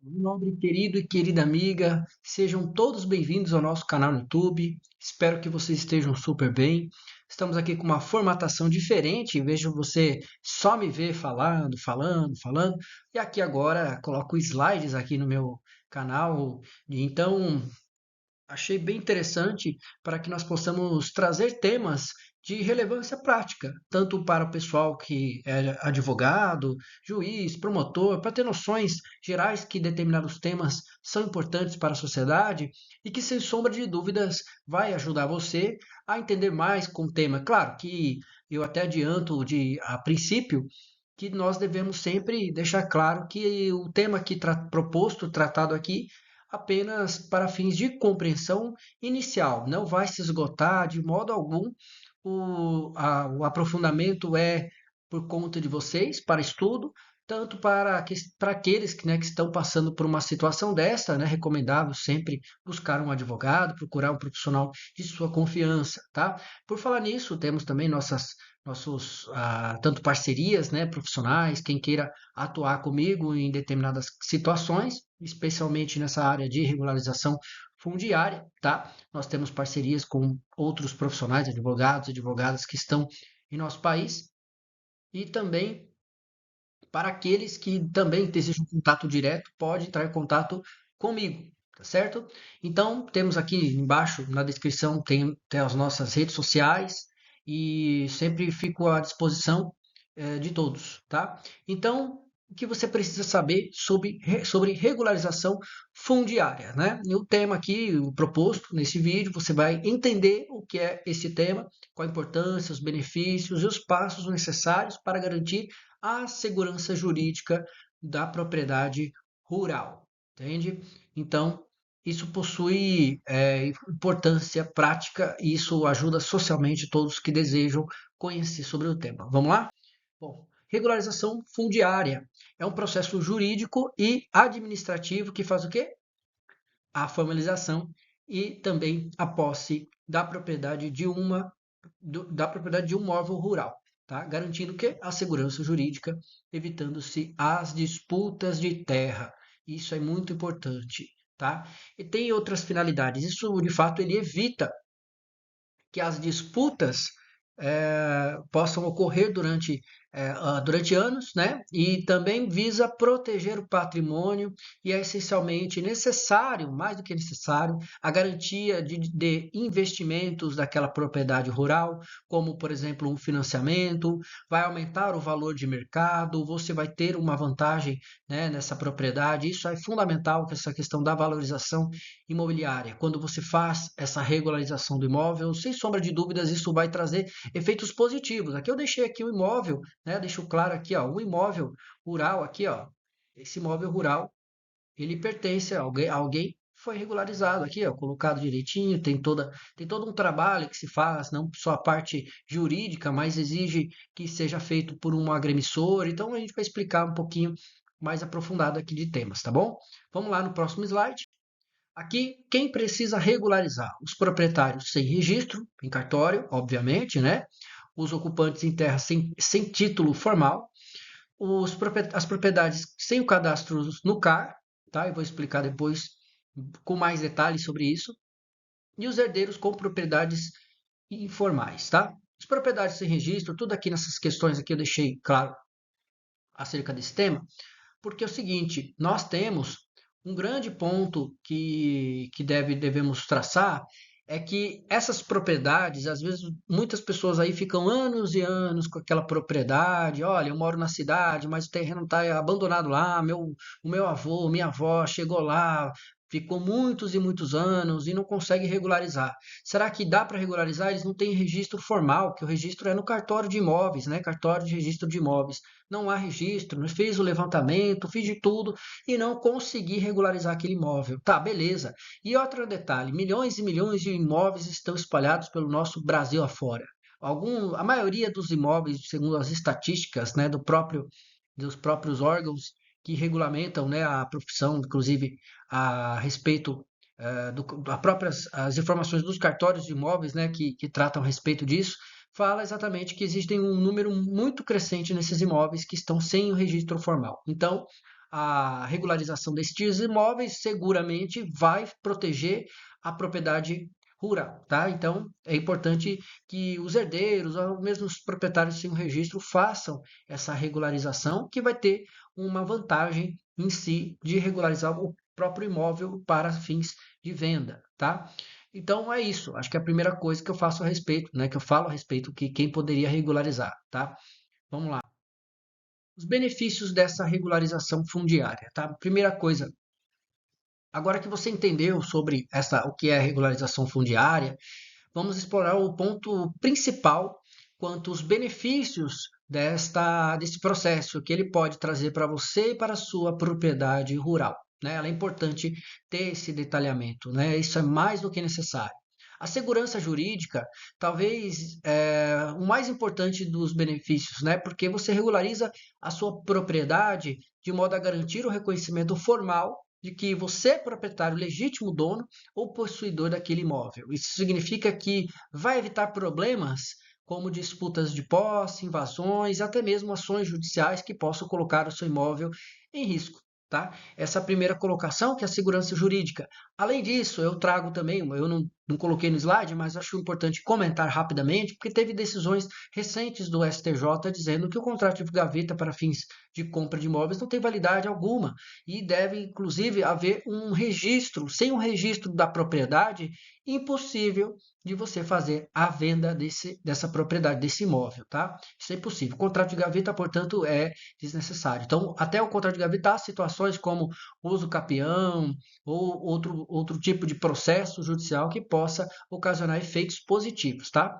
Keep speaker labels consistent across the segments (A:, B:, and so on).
A: Nobre, querido e querida amiga, sejam todos bem-vindos ao nosso canal no YouTube. Espero que vocês estejam super bem. Estamos aqui com uma formatação diferente, em vez de você só me ver falando, falando, falando. E aqui agora coloco slides aqui no meu canal. Então, achei bem interessante para que nós possamos trazer temas de relevância prática, tanto para o pessoal que é advogado, juiz, promotor, para ter noções gerais que determinados temas são importantes para a sociedade e que, sem sombra de dúvidas, vai ajudar você a entender mais com o tema. Claro que eu até adianto a princípio que nós devemos sempre deixar claro que o tema aqui proposto, tratado aqui, apenas para fins de compreensão inicial, não vai se esgotar de modo algum. O aprofundamento é por conta de vocês, para estudo, tanto para aqueles que estão passando por uma situação dessa, né, recomendável sempre buscar um advogado, procurar um profissional de sua confiança, tá? Por falar nisso, temos também nossos tanto parcerias, né, profissionais, quem queira atuar comigo em determinadas situações, especialmente nessa área de regularização fundiária, tá? Nós temos parcerias com outros profissionais, advogados, advogadas que estão em nosso país e também para aqueles que também desejam contato direto, pode entrar em contato comigo, tá certo? Então, temos aqui embaixo na descrição tem as nossas redes sociais e sempre fico à disposição de todos, tá? Então, o que você precisa saber sobre regularização fundiária, né? E o tema aqui, o proposto nesse vídeo, você vai entender o que é esse tema, qual a importância, os benefícios e os passos necessários para garantir a segurança jurídica da propriedade rural, entende? Então, isso possui importância prática e isso ajuda socialmente todos que desejam conhecer sobre o tema. Vamos lá? Bom, regularização fundiária é um processo jurídico e administrativo que faz o quê? A formalização e também a posse da propriedade da propriedade de um móvel rural, tá? Garantindo que a segurança jurídica, evitando-se as disputas de terra. Isso é muito importante, tá? E tem outras finalidades. Isso, de fato, ele evita que as disputas possam ocorrer durante anos, né? E também visa proteger o patrimônio e é essencialmente necessário, mais do que necessário, a garantia de investimentos daquela propriedade rural, como, por exemplo, um financiamento, vai aumentar o valor de mercado, você vai ter uma vantagem, né, nessa propriedade. Isso é fundamental, essa questão da valorização imobiliária. Quando você faz essa regularização do imóvel, sem sombra de dúvidas, isso vai trazer efeitos positivos. Aqui eu deixei aqui o imóvel, né? Deixo claro aqui, ó, o imóvel rural aqui, ó. Esse imóvel rural, ele pertence a alguém que foi regularizado aqui, ó, colocado direitinho, tem todo um trabalho que se faz, não só a parte jurídica, mas exige que seja feito por um agremissor. Então a gente vai explicar um pouquinho mais aprofundado aqui de temas, tá bom? Vamos lá no próximo slide. Aqui, quem precisa regularizar? Os proprietários sem registro, em cartório, obviamente, né? Os ocupantes em terra sem título formal, as propriedades sem o cadastro no CAR, tá? Eu vou explicar depois com mais detalhes sobre isso. E os herdeiros com propriedades informais, tá? As propriedades sem registro, tudo aqui nessas questões aqui eu deixei claro acerca desse tema, porque é o seguinte, nós temos um grande ponto que devemos traçar é que essas propriedades, às vezes, muitas pessoas aí ficam anos e anos com aquela propriedade. Olha, eu moro na cidade, mas o terreno está abandonado lá. O meu avô, minha avó chegou lá, ficou muitos e muitos anos e não consegue regularizar. Será que dá para regularizar? Eles não têm registro formal, que o registro é no cartório de imóveis, né? Cartório de registro de imóveis. Não há registro, não fez o levantamento, fiz de tudo e não consegui regularizar aquele imóvel. Tá, beleza. E outro detalhe, milhões e milhões de imóveis estão espalhados pelo nosso Brasil afora. A maioria dos imóveis, segundo as estatísticas, né, dos próprios órgãos que regulamentam, né, a profissão, inclusive a respeito as informações dos cartórios de imóveis, né, que tratam a respeito disso, fala exatamente que existem um número muito crescente nesses imóveis que estão sem o registro formal. Então, a regularização destes imóveis seguramente vai proteger a propriedade rural, tá? Então, é importante que os herdeiros, ou mesmo os proprietários sem o registro, façam essa regularização, que vai ter uma vantagem em si de regularizar o próprio imóvel para fins de venda, tá? Então é isso. Acho que é a primeira coisa que eu faço a respeito, né? Que eu falo a respeito que quem poderia regularizar, tá? Vamos lá. Os benefícios dessa regularização fundiária, tá? Primeira coisa, agora que você entendeu sobre o que é a regularização fundiária, vamos explorar o ponto principal quanto aos benefícios desse processo que ele pode trazer para você e para a sua propriedade rural. Né? Ela é importante ter esse detalhamento, né? Isso é mais do que necessário. A segurança jurídica, talvez o mais importante dos benefícios, né? Porque você regulariza a sua propriedade de modo a garantir o reconhecimento formal de que você é proprietário legítimo dono ou possuidor daquele imóvel. Isso significa que vai evitar problemas como disputas de posse, invasões, até mesmo ações judiciais que possam colocar o seu imóvel em risco. Tá? Essa primeira colocação, que é a segurança jurídica. Além disso, eu trago também, eu não coloquei no slide, mas acho importante comentar rapidamente, porque teve decisões recentes do STJ dizendo que o contrato de gaveta para fins de compra de imóveis não tem validade alguma e deve, inclusive, haver um registro. Sem um registro da propriedade, impossível de você fazer a venda dessa propriedade, desse imóvel, tá? Isso é impossível. O contrato de gaveta, portanto, é desnecessário. Então, até o contrato de gaveta, há situações como uso capião ou outro tipo de processo judicial que possa ocasionar efeitos positivos, tá?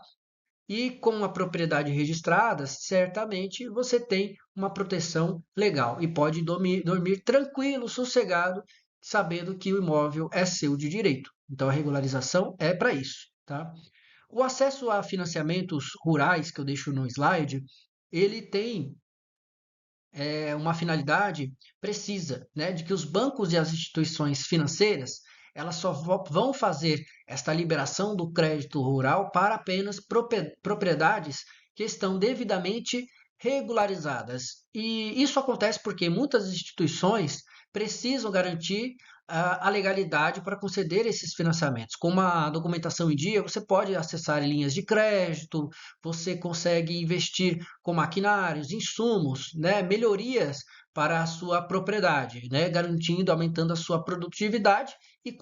A: E com a propriedade registrada, certamente você tem uma proteção legal e pode dormir tranquilo, sossegado, sabendo que o imóvel é seu de direito. Então a regularização é para isso, tá? O acesso a financiamentos rurais, que eu deixo no slide, ele tem uma finalidade precisa, né, de que os bancos e as instituições financeiras elas só vão fazer esta liberação do crédito rural para apenas propriedades que estão devidamente regularizadas. E isso acontece porque muitas instituições precisam garantir a legalidade para conceder esses financiamentos. Com uma documentação em dia, você pode acessar linhas de crédito, você consegue investir com maquinários, insumos, né, melhorias para a sua propriedade, né, garantindo, aumentando a sua produtividade e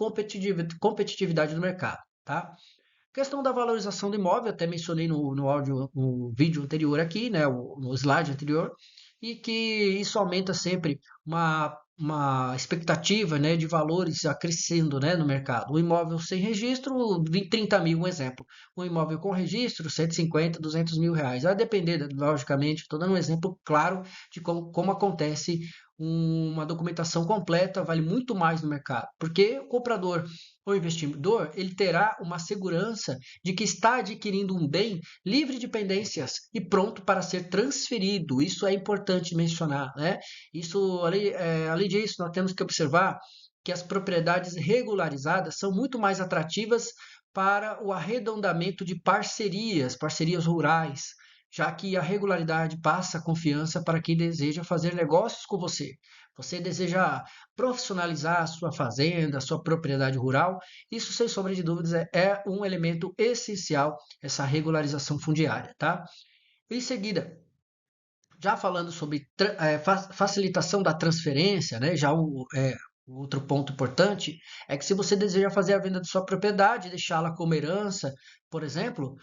A: competitividade do mercado, tá? Questão da valorização do imóvel, até mencionei no áudio, no vídeo anterior aqui, né, no slide anterior, e que isso aumenta sempre uma expectativa, né, de valores crescendo, né, no mercado. O imóvel sem registro, 30 mil, um exemplo. O imóvel com registro, 150, 200 mil reais. Vai depender, logicamente, estou dando um exemplo claro de como acontece uma documentação completa, vale muito mais no mercado, porque o comprador ou investidor, ele terá uma segurança de que está adquirindo um bem livre de pendências e pronto para ser transferido. Isso é importante mencionar, né? Além disso, nós temos que observar que as propriedades regularizadas são muito mais atrativas para o arredondamento de parcerias rurais, já que a regularidade passa confiança para quem deseja fazer negócios com você. Você deseja profissionalizar a sua fazenda, a sua propriedade rural, isso, sem sombra de dúvidas, é um elemento essencial, essa regularização fundiária, tá? Em seguida, já falando sobre facilitação da transferência, né? O outro ponto importante é que se você deseja fazer a venda de sua propriedade, deixá-la como herança, por exemplo,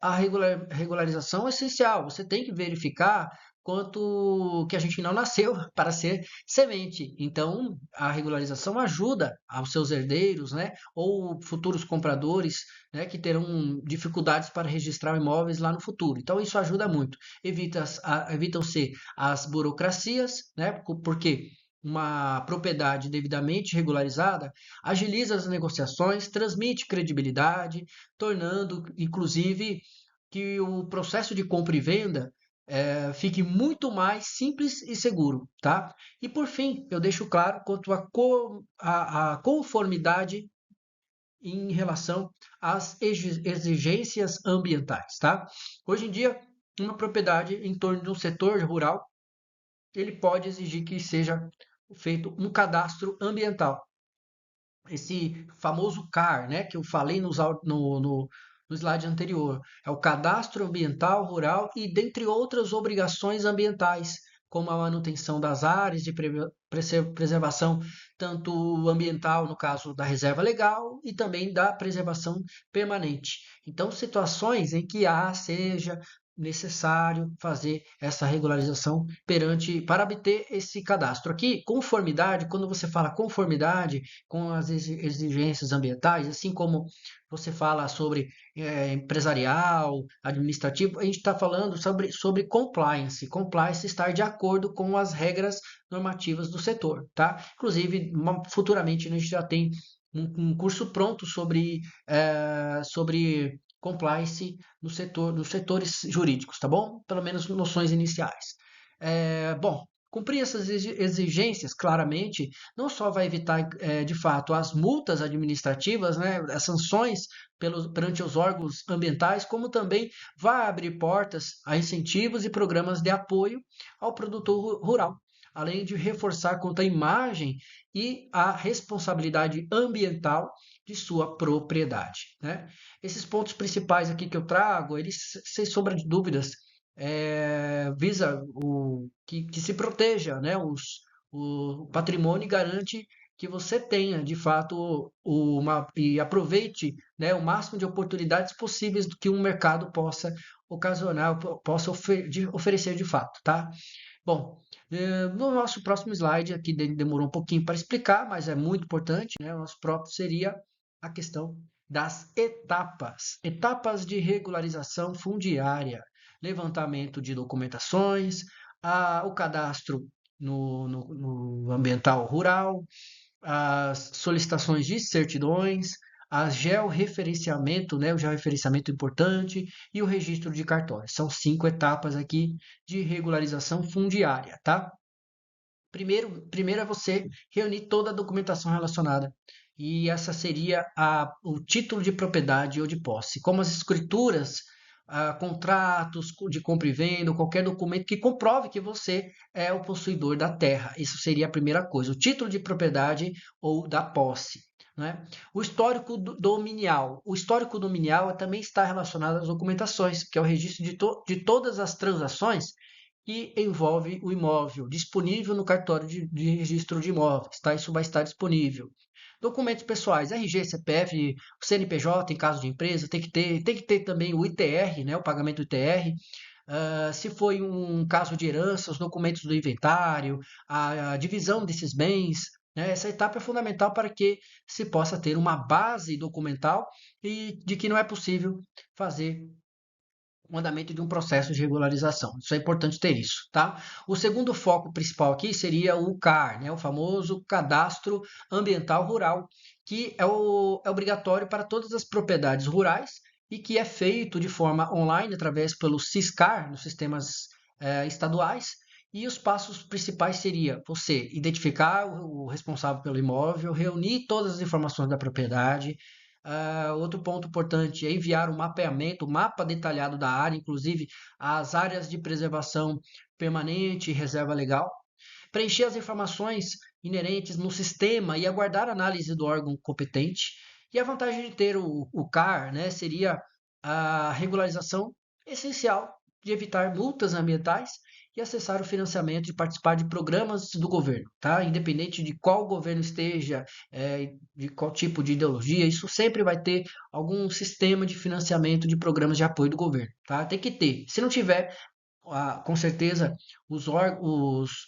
A: a regularização essencial. Você tem que verificar quanto que a gente não nasceu para ser semente. Então, a regularização ajuda aos seus herdeiros, né, ou futuros compradores, né, que terão dificuldades para registrar imóveis lá no futuro. Então, isso ajuda muito. Evitam-se as burocracias, né, porque uma propriedade devidamente regularizada agiliza as negociações, transmite credibilidade, tornando, inclusive, que o processo de compra e venda fique muito mais simples e seguro, tá? E por fim, eu deixo claro quanto a conformidade em relação às exigências ambientais, tá? Hoje em dia, uma propriedade em torno de um setor rural, ele pode exigir que seja feito um cadastro ambiental. Esse famoso CAR, né, que eu falei no slide anterior, é o Cadastro Ambiental Rural e dentre outras obrigações ambientais, como a manutenção das áreas de preservação, tanto ambiental, no caso da reserva legal, e também da preservação permanente. Então, situações em que seja necessário fazer essa regularização para obter esse cadastro. Aqui, conformidade, quando você fala conformidade com as exigências ambientais, assim como você fala sobre empresarial, administrativo, a gente está falando sobre compliance. Compliance estar de acordo com as regras normativas do setor, tá? Inclusive, futuramente a gente já tem um curso pronto sobre compliance no setor, nos setores jurídicos, tá bom? Pelo menos noções iniciais. Bom, cumprir essas exigências, claramente, não só vai evitar, de fato, as multas administrativas, né, as sanções perante os órgãos ambientais, como também vai abrir portas a incentivos e programas de apoio ao produtor rural, além de reforçar quanto à imagem e a responsabilidade ambiental de sua propriedade, né? Esses pontos principais aqui que eu trago, eles, sem sombra de dúvidas, visa que se proteja, né, o patrimônio e garante que você tenha, de fato, e aproveite, né, o máximo de oportunidades possíveis que um mercado possa ocasionar, possa oferecer de fato, tá? Bom, no nosso próximo slide, aqui demorou um pouquinho para explicar, mas é muito importante, né? O nosso próprio seria a questão das etapas. Etapas de regularização fundiária, levantamento de documentações, o cadastro no ambiental rural, as solicitações de certidões, a georreferenciamento, né, o georreferenciamento importante e o registro de cartório. São 5 etapas aqui de regularização fundiária, tá? Primeiro é você reunir toda a documentação relacionada. E essa seria o título de propriedade ou de posse, como as escrituras, contratos de compra e venda, ou qualquer documento que comprove que você é o possuidor da terra. Isso seria a primeira coisa, o título de propriedade ou da posse. Né? O histórico dominial. O histórico dominial também está relacionado às documentações, que é o registro de todas as transações que envolve o imóvel, disponível no cartório de registro de imóveis, tá? Isso vai estar disponível. Documentos pessoais, RG, CPF, CNPJ em caso de empresa, tem que ter também o ITR, né, o pagamento do ITR. Se foi um caso de herança, os documentos do inventário, a divisão desses bens, né? Essa etapa é fundamental para que se possa ter uma base documental e de que não é possível fazer o andamento de um processo de regularização. Isso é importante ter isso, tá? O segundo foco principal aqui seria o CAR, né? O famoso Cadastro Ambiental Rural, que é obrigatório para todas as propriedades rurais e que é feito de forma online através pelo Siscar, nos sistemas estaduais. E os passos principais seria você identificar o responsável pelo imóvel, reunir todas as informações da propriedade. Outro ponto importante é enviar um mapeamento, um mapa detalhado da área, inclusive as áreas de preservação permanente e reserva legal. Preencher as informações inerentes no sistema e aguardar a análise do órgão competente. E a vantagem de ter o CAR, né, seria a regularização essencial de evitar multas ambientais e acessar o financiamento de participar de programas do governo, tá? Independente de qual governo esteja, de qual tipo de ideologia, isso sempre vai ter algum sistema de financiamento de programas de apoio do governo, tá? Tem que ter. Se não tiver, com certeza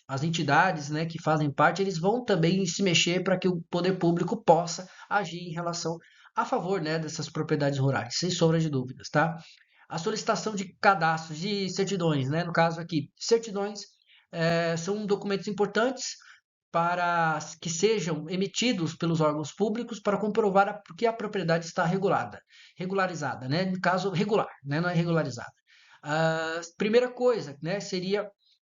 A: as entidades, né, que fazem parte, eles vão também se mexer para que o poder público possa agir em relação a favor, né, dessas propriedades rurais, sem sombra de dúvidas, tá? A solicitação de cadastros de certidões, né, no caso aqui, certidões são documentos importantes para que sejam emitidos pelos órgãos públicos para comprovar que a propriedade está regularizada, né? No caso, regular, né? Não é regularizada. Primeira coisa, né, seria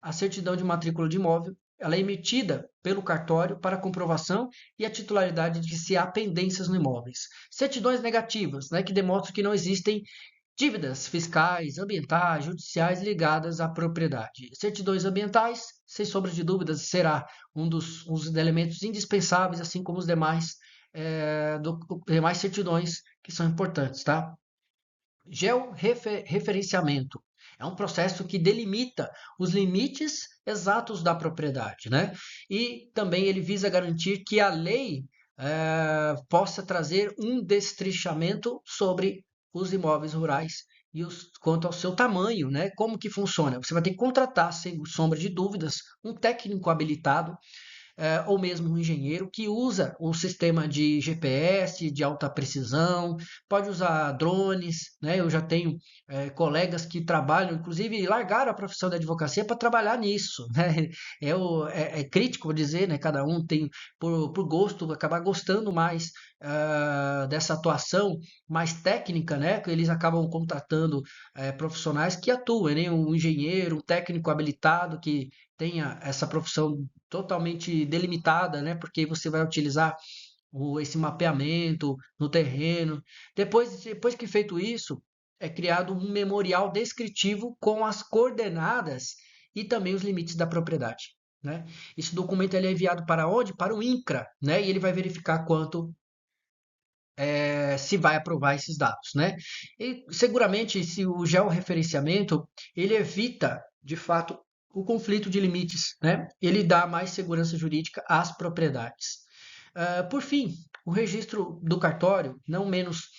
A: a certidão de matrícula de imóvel. Ela é emitida pelo cartório para comprovação e a titularidade de se há pendências no imóveis. Certidões negativas, né, que demonstram que não existem Dívidas fiscais, ambientais, judiciais ligadas à propriedade. Certidões ambientais, sem sombra de dúvidas, será um dos elementos indispensáveis, assim como os demais, demais certidões que são importantes, tá? Georreferenciamento é um processo que delimita os limites exatos da propriedade, né? E também ele visa garantir que a lei possa trazer um destrinçamento sobre os imóveis rurais quanto ao seu tamanho, né? Como que funciona? Você vai ter que contratar, sem sombra de dúvidas, um técnico habilitado ou mesmo um engenheiro que usa o sistema de GPS de alta precisão, pode usar drones, né? Eu já tenho colegas que trabalham, inclusive largaram a profissão da advocacia para trabalhar nisso, né? É crítico dizer, né? Cada um tem, por gosto, acabar gostando mais dessa atuação mais técnica, né? Que eles acabam contratando profissionais que atuem, né? Um engenheiro, um técnico habilitado que tenha essa profissão totalmente delimitada, né? Porque você vai utilizar esse mapeamento no terreno. Depois que feito isso, é criado um memorial descritivo com as coordenadas e também os limites da propriedade, né? Esse documento ele é enviado para onde? Para o INCRA, né? E ele vai verificar quanto se vai aprovar esses dados, né? E seguramente, se o georreferenciamento ele evita, de fato, o conflito de limites, né? Ele dá mais segurança jurídica às propriedades. Por fim, o registro do cartório, não menos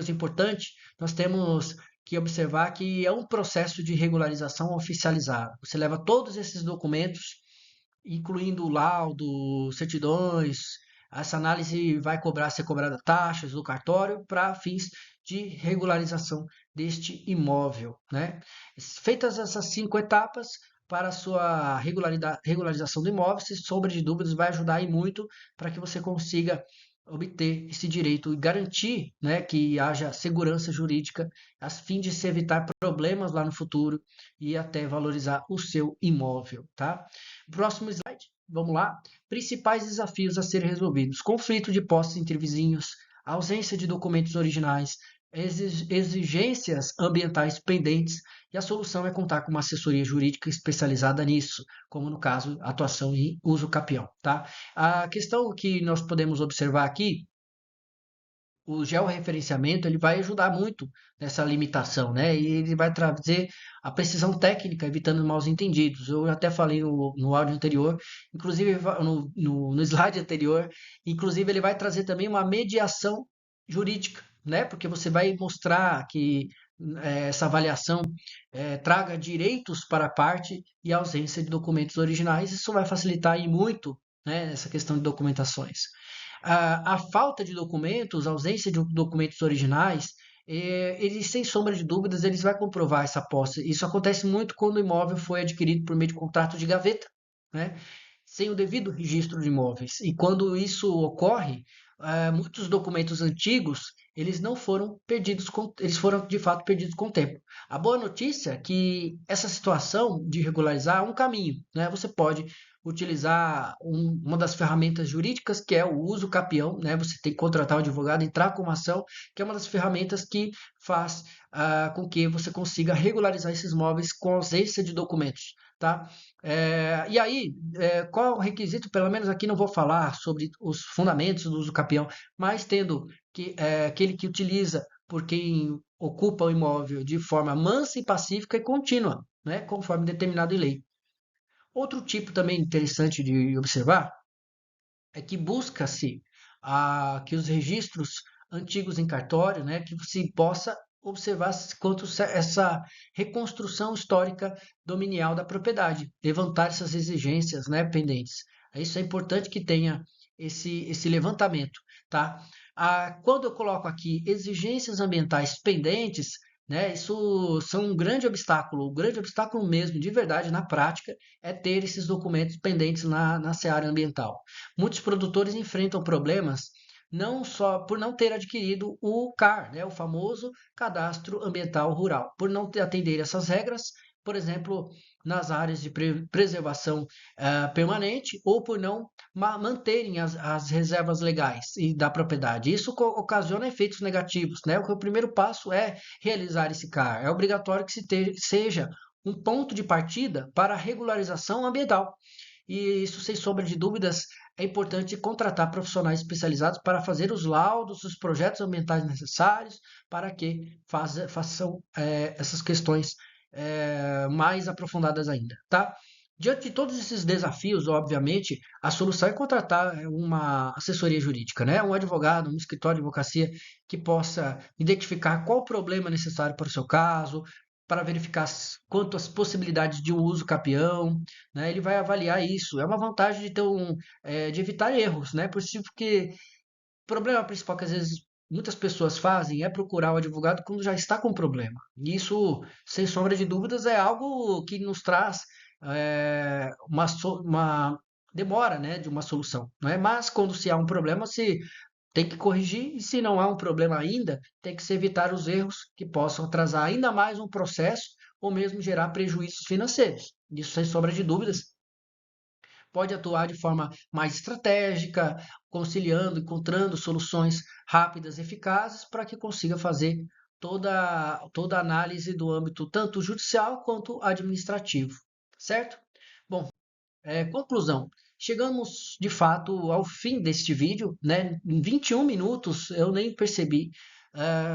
A: importante, nós temos que observar que é um processo de regularização oficializado. Você leva todos esses documentos, incluindo laudo, certidões. Essa análise vai ser cobrada taxas do cartório para fins de regularização deste imóvel, né? Feitas essas 5 etapas para a sua regularização do imóvel, sem sombra de dúvidas, vai ajudar aí muito para que você consiga obter esse direito e garantir, né, que haja segurança jurídica, a fim de se evitar problemas lá no futuro e até valorizar o seu imóvel, tá? Próximo slide, vamos lá. Principais desafios a serem resolvidos: conflito de posse entre vizinhos, ausência de documentos originais, exigências ambientais pendentes, e a solução é contar com uma assessoria jurídica especializada nisso, como no caso, atuação em uso capião, tá? A questão que nós podemos observar aqui, o georreferenciamento ele vai ajudar muito nessa limitação, né? E ele vai trazer a precisão técnica, evitando maus entendidos. Eu até falei no áudio anterior, inclusive no slide anterior, inclusive ele vai trazer também uma mediação jurídica, né? Porque você vai mostrar que essa avaliação traga direitos para a parte e ausência de documentos originais. Isso vai facilitar e muito, né, essa questão de documentações. A falta de documentos, a ausência de documentos originais, eles, sem sombra de dúvidas, eles vai comprovar essa posse. Isso acontece muito quando o imóvel foi adquirido por meio de contrato de gaveta, né? Sem o devido registro de imóveis. E quando isso ocorre, muitos documentos antigos, eles não foram perdidos, eles foram de fato perdidos com o tempo. A boa notícia é que essa situação de regularizar é um caminho, né? Você pode utilizar uma das ferramentas jurídicas, que é o uso capião, né? Você tem que contratar um advogado, entrar com uma ação, que é uma das ferramentas que faz com que você consiga regularizar esses imóveis com ausência de documentos, tá? E aí, qual é o requisito? Pelo menos aqui não vou falar sobre os fundamentos do uso capião, mas tendo que aquele que utiliza por quem ocupa o imóvel de forma mansa e pacífica e contínua, né? Conforme determinado em lei. Outro tipo também interessante de observar é que busca-se que os registros antigos em cartório, né, que se possa observar quanto essa reconstrução histórica dominial da propriedade, levantar essas exigências, né, pendentes. Isso é importante que tenha esse levantamento, tá? Quando eu coloco aqui exigências ambientais pendentes, né, isso são um grande obstáculo mesmo, de verdade, na prática, é ter esses documentos pendentes na seara ambiental. Muitos produtores enfrentam problemas não só por não ter adquirido o CAR, né, o famoso Cadastro Ambiental Rural, por não atender essas regras. Por exemplo, nas áreas de preservação permanente ou por não manterem as reservas legais e da propriedade. Isso ocasiona efeitos negativos, né? O primeiro passo é realizar esse CAR. É obrigatório que seja um ponto de partida para a regularização ambiental. E isso, sem sombra de dúvidas, é importante contratar profissionais especializados para fazer os laudos, os projetos ambientais necessários para que façam essas questões mais aprofundadas ainda, tá? Diante de todos esses desafios, obviamente, a solução é contratar uma assessoria jurídica, né? Um advogado, um escritório de advocacia que possa identificar qual o problema necessário para o seu caso, para verificar quanto às possibilidades de um uso capião, né? Ele vai avaliar isso. É uma vantagem de de evitar erros, né? Porque o problema principal que às vezes muitas pessoas fazem é procurar o advogado quando já está com problema. E isso, sem sombra de dúvidas, é algo que nos traz uma demora, né, de uma solução. Não é? Mas quando se há um problema, se tem que corrigir, e se não há um problema ainda, tem que se evitar os erros que possam atrasar ainda mais um processo ou mesmo gerar prejuízos financeiros. Isso, sem sombra de dúvidas, pode atuar de forma mais estratégica, conciliando, encontrando soluções rápidas, eficazes, para que consiga fazer toda a análise do âmbito tanto judicial quanto administrativo, certo? Bom, conclusão. Chegamos de fato ao fim deste vídeo, né? Em 21 minutos eu nem percebi.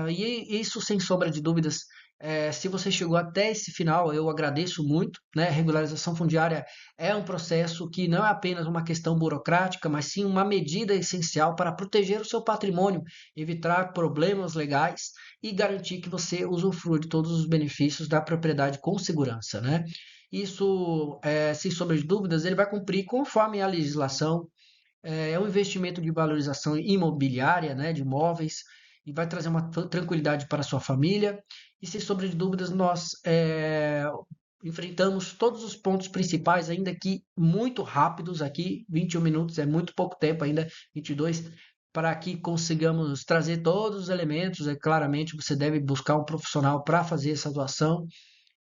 A: E isso, sem sombra de dúvidas, se você chegou até esse final, eu agradeço muito, né? Regularização fundiária é um processo que não é apenas uma questão burocrática, mas sim uma medida essencial para proteger o seu patrimônio, evitar problemas legais e garantir que você usufrua de todos os benefícios da propriedade com segurança, né? Isso, sem sombra de dúvidas, ele vai cumprir conforme a legislação. É um investimento de valorização imobiliária, né, de imóveis, e vai trazer uma tranquilidade para a sua família. E sem sombra de dúvidas, nós enfrentamos todos os pontos principais, ainda que muito rápidos aqui. 21 minutos é muito pouco tempo ainda, 22, para que consigamos trazer todos os elementos. Claramente, você deve buscar um profissional para fazer essa doação.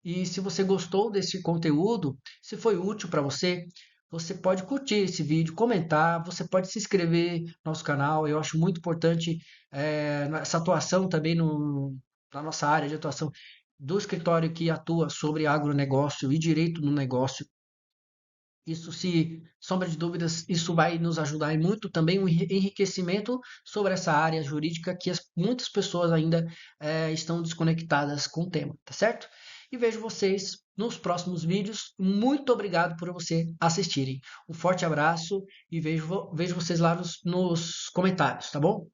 A: E se você gostou desse conteúdo, se foi útil para você, você pode curtir esse vídeo, comentar, você pode se inscrever no nosso canal. Eu acho muito importante essa atuação também na nossa área de atuação do escritório que atua sobre agronegócio e direito no negócio. Isso, se sombra de dúvidas, isso vai nos ajudar e muito também um enriquecimento sobre essa área jurídica que muitas pessoas ainda estão desconectadas com o tema, tá certo? E vejo vocês nos próximos vídeos. Muito obrigado por você assistirem. Um forte abraço e vejo vocês lá nos comentários, tá bom?